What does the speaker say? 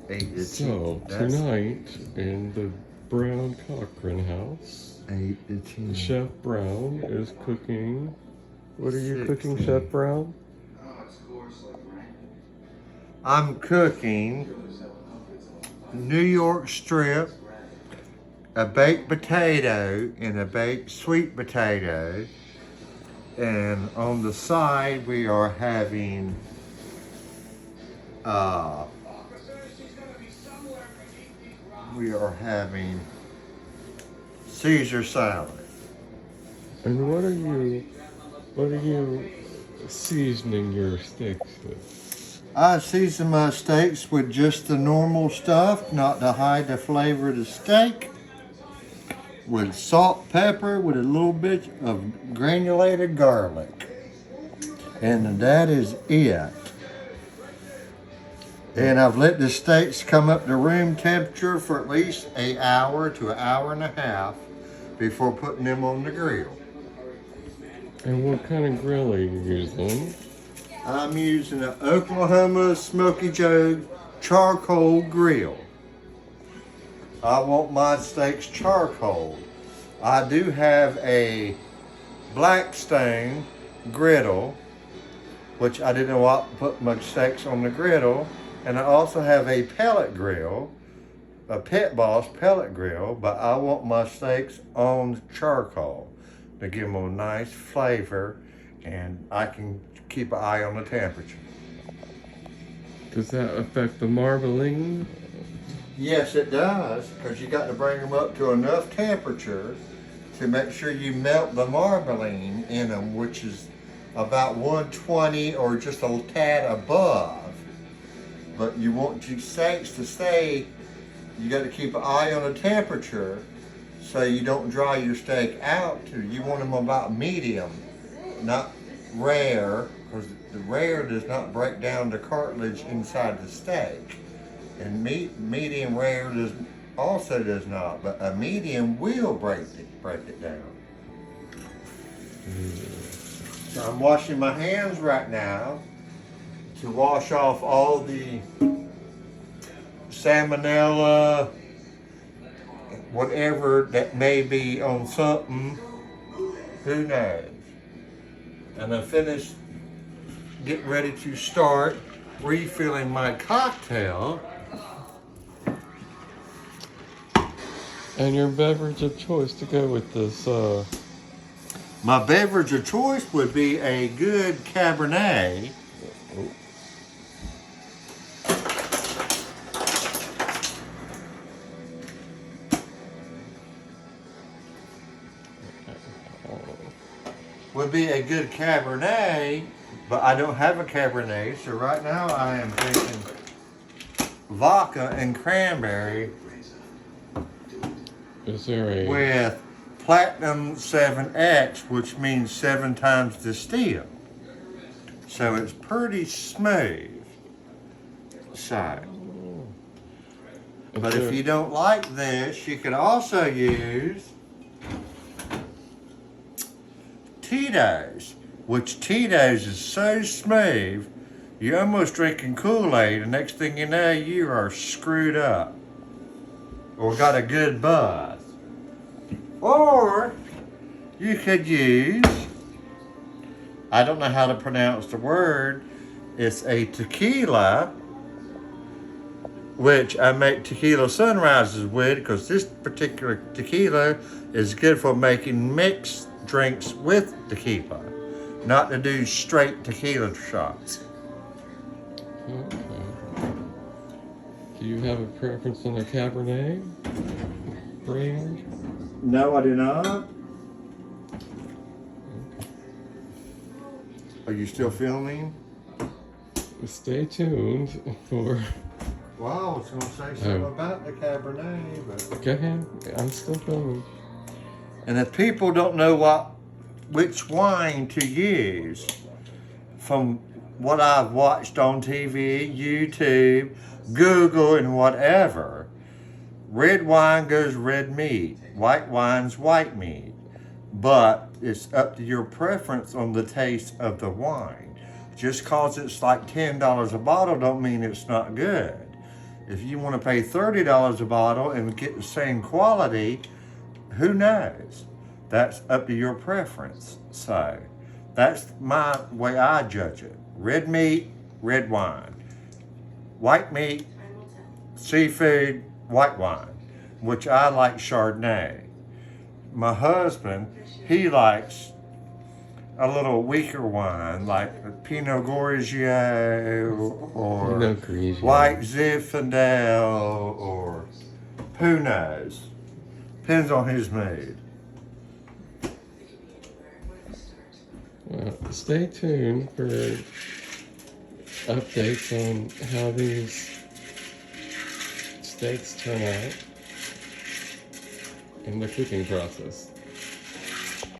8 to 10. So, That's tonight in the Brown-Corcoran house, 8 to 10. Chef Brown is cooking. What are you cooking, 16. Chef Brown? I'm cooking New York strip, a baked potato, and a baked sweet potato. And on the side, we are having Caesar salad. And what are you seasoning your steaks with? I season my steaks with just the normal stuff, not to hide the flavor of the steak. With salt, pepper, with a little bit of granulated garlic. And that is it. And I've let the steaks come up to room temperature for at least an hour to an hour and a half before putting them on the grill. And what kind of grill are you using? I'm using an Oklahoma Smoky Joe charcoal grill. I want my steaks charcoal. I do have a Blackstone griddle, which I didn't want to put my steaks on the griddle. And I also have a pellet grill, a Pit Boss pellet grill, but I want my steaks on charcoal to give them a nice flavor, and I can keep an eye on the temperature. Does that affect the marbling? Yes, it does, because you got to bring them up to enough temperature to make sure you melt the marbling in them, which is about 120 or just a tad above. But you want your steaks to stay, you got to keep an eye on the temperature so you don't dry your steak out. You want them about medium, not rare, because the rare does not break down the cartilage inside the steak. And medium rare also does not, but a medium will break it down. So I'm washing my hands right now to wash off all the salmonella, whatever that may be on something, who knows. And I finished getting ready to start refilling my cocktail. And your beverage of choice to go with this? My beverage of choice would be a good Cabernet. Would be a good Cabernet, but I don't have a Cabernet, so right now I am drinking vodka and cranberry Is there a with Platinum 7X, which means 7 times distilled. So it's pretty smooth. So, but if you don't like this, you could also use Tito's, which Tito's is so smooth, you're almost drinking Kool-Aid, and next thing you know, you are screwed up or got a good buzz. Or you could use, I don't know how to pronounce the word, it's a tequila, which I make tequila sunrises with, because this particular tequila is good for making mixed drinks with tequila, not to do straight tequila shots. Okay. Do you have a preference on a Cabernet brand? No, I do not. Are you still filming? Stay tuned for. Wow, I was going to say something about the Cabernet, but... Go ahead. I'm still filming. And if people don't know which wine to use, from what I've watched on TV, YouTube, Google, and whatever, red wine goes red meat, white wine's white meat. But it's up to your preference on the taste of the wine. Just cause it's like $10 a bottle don't mean it's not good. If you want to pay $30 a bottle and get the same quality, who knows? That's up to your preference. So that's my way I judge it. Red meat, red wine. White meat, seafood, white wine, which I like Chardonnay. My husband, he likes a little weaker wine, like a Pinot Grigio or Pinot Grigio. White Zinfandel, or who knows. Depends on his mood. Well, stay tuned for updates on how these steaks turn out in the cooking process.